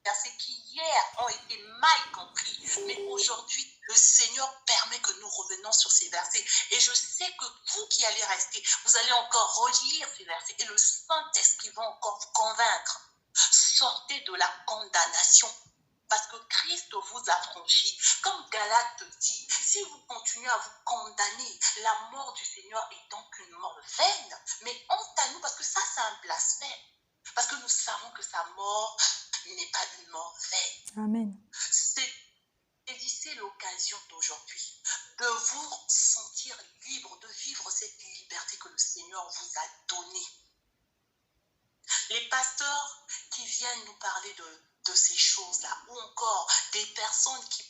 versets qui hier ont été mal compris. Mais aujourd'hui, le Seigneur permet que nous revenons sur ces versets. Et je sais que vous qui allez rester, vous allez encore relire ces versets et le Saint-Esprit va encore vous convaincre. Sortez de la condamnation. Parce que Christ vous a franchi. Comme Galate dit, si vous continuez à vous condamner, la mort du Seigneur est donc une mort vaine. Mais honte à nous, parce que ça, c'est un blasphème. Parce que nous savons que sa mort n'est pas une mort vaine. Amen. Saisissez l'occasion d'aujourd'hui de vous sentir libre, de vivre cette liberté que le Seigneur vous a donnée. Les pasteurs qui viennent nous parler de ces choses-là, ou encore des personnes qui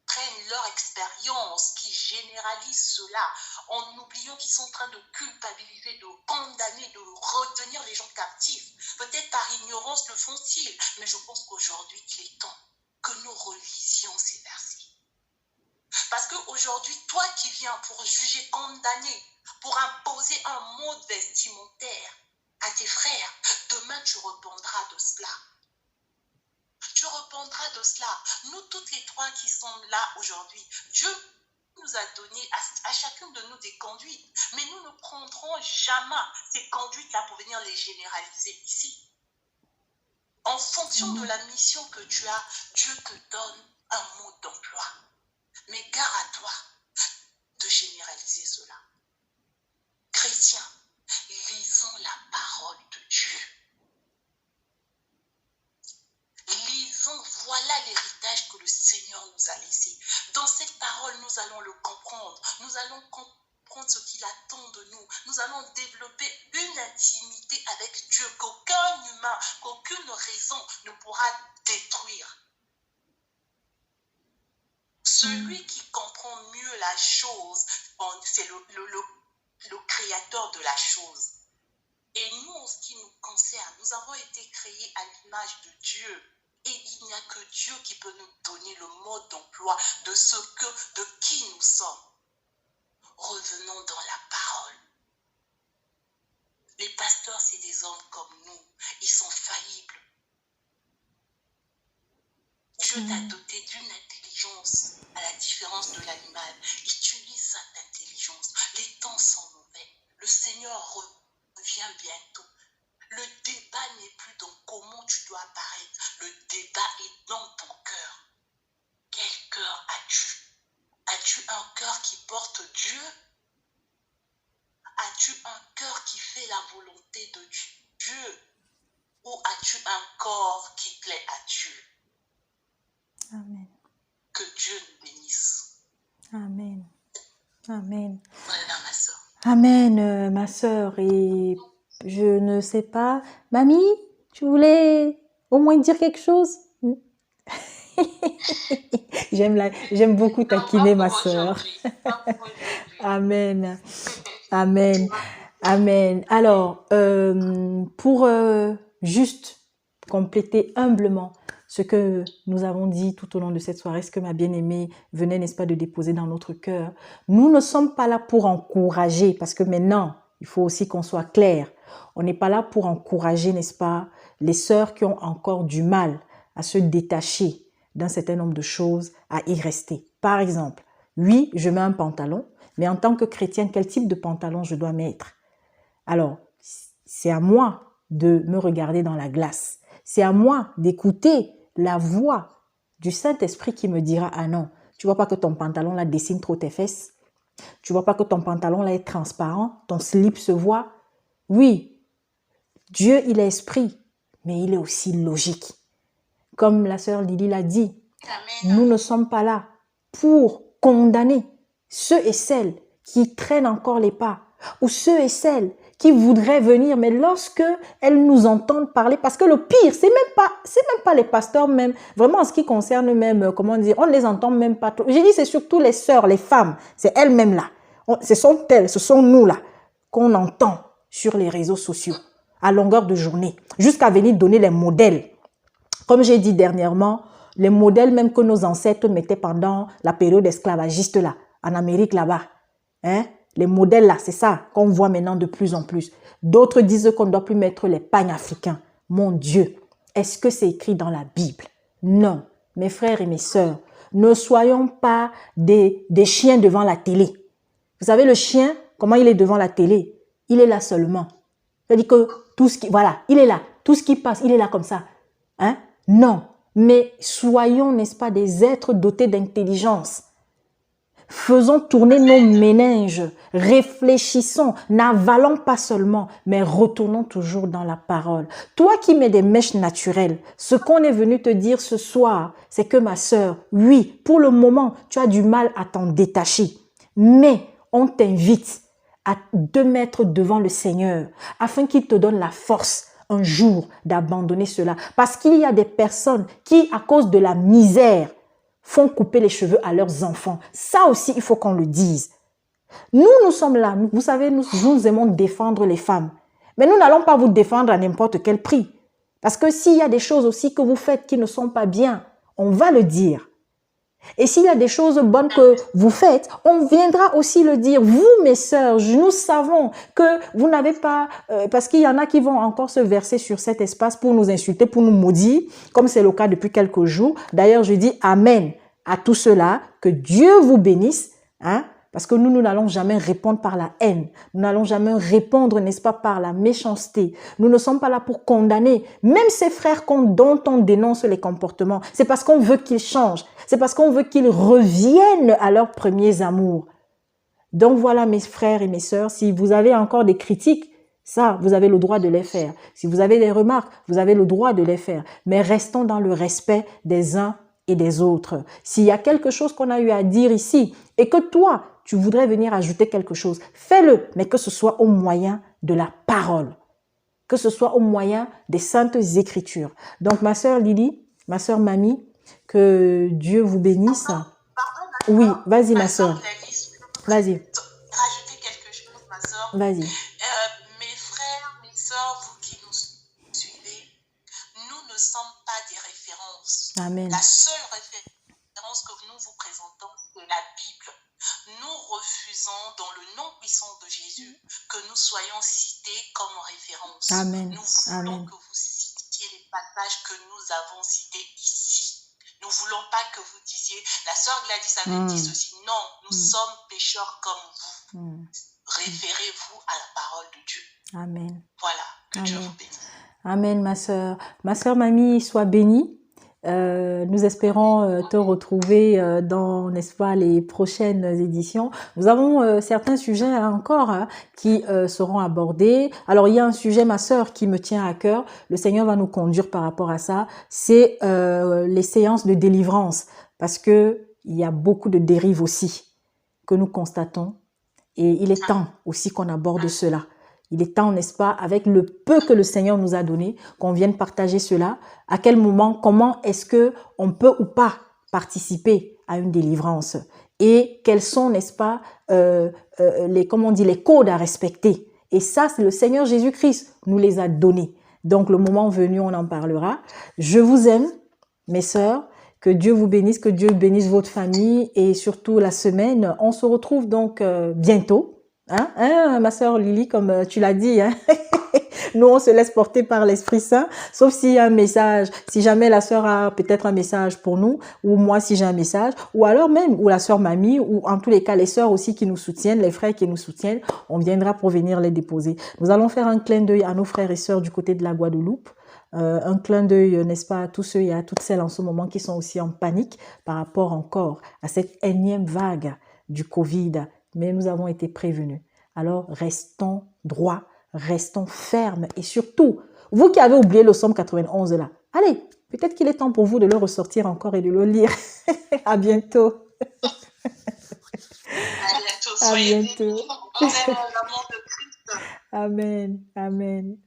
prennent leur expérience, qui généralisent cela, en oubliant qu'ils sont en train de culpabiliser, de condamner, de retenir les gens captifs. Peut-être par ignorance le font-ils, mais je pense qu'aujourd'hui, il est temps que nous relisions ces versets. Parce qu'aujourd'hui, toi qui viens pour juger, condamner, pour imposer un mode vestimentaire à tes frères, demain tu répondras de cela. Tu répondras de cela. Nous, toutes les trois qui sommes là aujourd'hui, Dieu nous a donné à chacune de nous des conduites. Mais nous ne prendrons jamais ces conduites-là pour venir les généraliser ici. En fonction de la mission que tu as, Dieu te donne un mode d'emploi. Mais gare à toi de généraliser cela. Chrétiens, lisons la parole de Dieu. Lisons, voilà l'héritage que le Seigneur nous a laissé. Dans cette parole, nous allons le comprendre. Nous allons comprendre ce qu'il attend de nous. Nous allons développer une intimité avec Dieu qu'aucun humain, qu'aucune raison ne pourra détruire. Celui qui comprend mieux la chose, c'est le créateur de la chose. Et nous, en ce qui nous concerne, nous avons été créés à l'image de Dieu. Et il n'y a que Dieu qui peut nous donner le mode d'emploi de qui nous sommes. Revenons dans la parole. Les pasteurs, c'est des hommes comme nous. Ils sont faillibles. Dieu t'a doté d'une intelligence, à la différence de l'animal. Utilise cette intelligence. Les temps sont mauvais. Le Seigneur revient bientôt. Le débat n'est plus dans comment tu dois apparaître. Le débat est dans ton cœur. Quel cœur as-tu? As-tu un cœur qui porte Dieu? As-tu un cœur qui fait la volonté de Dieu? Ou as-tu un corps qui plaît à Dieu? Amen. Que Dieu nous bénisse. Amen. Amen. Voilà ma soeur. Amen, ma sœur. Et je ne sais pas. Mamie, tu voulais au moins dire quelque chose? J'aime beaucoup Non, pas taquiner ma pour sœur. aujourd'hui. Pas pour aujourd'hui. Amen. Amen. Amen. Alors, pour juste compléter humblement ce que nous avons dit tout au long de cette soirée, ce que ma bien-aimée venait, n'est-ce pas, de déposer dans notre cœur, nous ne sommes pas là pour encourager, parce que maintenant, il faut aussi qu'on soit clair. On n'est pas là pour encourager, n'est-ce pas, les sœurs qui ont encore du mal à se détacher d'un certain nombre de choses, à y rester. Par exemple, oui, je mets un pantalon, mais en tant que chrétienne, quel type de pantalon je dois mettre? Alors, c'est à moi de me regarder dans la glace. C'est à moi d'écouter la voix du Saint-Esprit qui me dira, ah non, tu vois pas que ton pantalon là dessine trop tes fesses? Tu vois pas que ton pantalon là est transparent? Ton slip se voit? Oui, Dieu, il est esprit, mais il est aussi logique. Comme la sœur Lily l'a dit, nous ne sommes pas là pour condamner ceux et celles qui traînent encore les pas, ou ceux et celles qui voudraient venir, mais lorsque elles nous entendent parler, parce que le pire, c'est même pas les pasteurs même, vraiment en ce qui concerne même, comment dire, on ne les entend même pas trop. J'ai dit, c'est surtout les sœurs, les femmes, c'est elles-mêmes là. Ce sont elles, ce sont nous là, qu'on entend sur les réseaux sociaux, à longueur de journée, jusqu'à venir donner les modèles. Comme j'ai dit dernièrement, les modèles même que nos ancêtres mettaient pendant la période esclavagiste là, en Amérique là-bas, hein, les modèles là, c'est ça qu'on voit maintenant de plus en plus. D'autres disent qu'on ne doit plus mettre les pagnes africains. Mon Dieu, est-ce que c'est écrit dans la Bible? Non, mes frères et mes sœurs, ne soyons pas des chiens devant la télé. Vous savez, le chien, comment il est devant la télé? Il est là seulement. C'est-à-dire que tout ce qui, voilà, il est là. Tout ce qui passe, il est là comme ça. Hein? Non, mais soyons, n'est-ce pas, des êtres dotés d'intelligence. Faisons tourner nos méninges, réfléchissons, n'avalons pas seulement, mais retournons toujours dans la parole. Toi qui mets des mèches naturelles, ce qu'on est venu te dire ce soir, c'est que ma sœur, oui, pour le moment, tu as du mal à t'en détacher, mais on t'invite à te mettre devant le Seigneur afin qu'il te donne la force un jour d'abandonner cela. Parce qu'il y a des personnes qui, à cause de la misère, font couper les cheveux à leurs enfants. Ça aussi, il faut qu'on le dise. Nous sommes là. Vous savez, nous aimons défendre les femmes. Mais nous n'allons pas vous défendre à n'importe quel prix. Parce que s'il y a des choses aussi que vous faites qui ne sont pas bien, on va le dire. Et s'il y a des choses bonnes que vous faites, on viendra aussi le dire. Vous, mes sœurs, nous savons que vous n'avez pas... parce qu'il y en a qui vont encore se verser sur cet espace pour nous insulter, pour nous maudire, comme c'est le cas depuis quelques jours. D'ailleurs, je dis Amen à tout cela. Que Dieu vous bénisse. Hein? Parce que nous n'allons jamais répondre par la haine. Nous n'allons jamais répondre, n'est-ce pas, par la méchanceté. Nous ne sommes pas là pour condamner. Même ces frères dont on dénonce les comportements, c'est parce qu'on veut qu'ils changent. C'est parce qu'on veut qu'ils reviennent à leurs premiers amours. Donc voilà, mes frères et mes sœurs, si vous avez encore des critiques, ça, vous avez le droit de les faire. Si vous avez des remarques, vous avez le droit de les faire. Mais restons dans le respect des uns et des autres. S'il y a quelque chose qu'on a eu à dire ici et que toi, tu voudrais venir ajouter quelque chose, fais-le, mais que ce soit au moyen de la parole, que ce soit au moyen des saintes écritures. Donc, ma sœur Lily, ma sœur Mamie, que Dieu vous bénisse. Oui, vas-y, ma sœur. Vas-y. Rajouter quelque chose, ma sœur. Vas-y. Mes frères, mes sœurs, vous qui nous suivez, nous ne sommes pas des références. Amen. La seule référence que nous vous présentons, c'est la Bible. Nous refusons, dans le nom puissant de Jésus, que nous soyons cités comme référence. Amen. Nous voulons Amen. que vous citiez les passages que nous avons cités ici. Nous ne voulons pas que vous disiez, la sœur Gladys avait dit ceci. Non, nous sommes pécheurs comme vous. Référez-vous à la parole de Dieu. Amen. Voilà, que Dieu Amen. vous bénisse. Amen, ma sœur. Ma sœur Mamie, sois bénie. Nous espérons te retrouver dans, n'est-ce pas, les prochaines éditions. Nous avons certains sujets encore qui seront abordés. Alors, il y a un sujet, ma sœur, qui me tient à cœur. Le Seigneur va nous conduire par rapport à ça. C'est les séances de délivrance. Parce que il y a beaucoup de dérives aussi que nous constatons. Et il est temps aussi qu'on aborde cela. Il est temps, n'est-ce pas, avec le peu que le Seigneur nous a donné, qu'on vienne partager cela. À quel moment, comment est-ce que on peut ou pas participer à une délivrance? Et quels sont, n'est-ce pas, les codes à respecter? Et ça, c'est le Seigneur Jésus-Christ nous les a donnés. Donc, le moment venu, on en parlera. Je vous aime, mes sœurs. Que Dieu vous bénisse, que Dieu bénisse votre famille et surtout la semaine. On se retrouve donc bientôt. Ma sœur Lily, comme tu l'as dit, hein? Nous, on se laisse porter par l'Esprit Saint, sauf s'il y a un message, si jamais la sœur a peut-être un message pour nous, ou moi si j'ai un message, ou alors même, ou la sœur Mamie, ou en tous les cas, les sœurs aussi qui nous soutiennent, les frères qui nous soutiennent, on viendra pour venir les déposer. Nous allons faire un clin d'œil à nos frères et sœurs du côté de la Guadeloupe. Un clin d'œil, n'est-ce pas, à tous ceux et à toutes celles en ce moment qui sont aussi en panique par rapport encore à cette énième vague du Covid. Mais nous avons été prévenus. Alors, restons droits, restons fermes et surtout, vous qui avez oublié le psaume 91 là, allez, peut-être qu'il est temps pour vous de le ressortir encore et de le lire. À bientôt. À bientôt. À Soyez bientôt. bénis. On aime l'amour de Christ. Amen. Amen.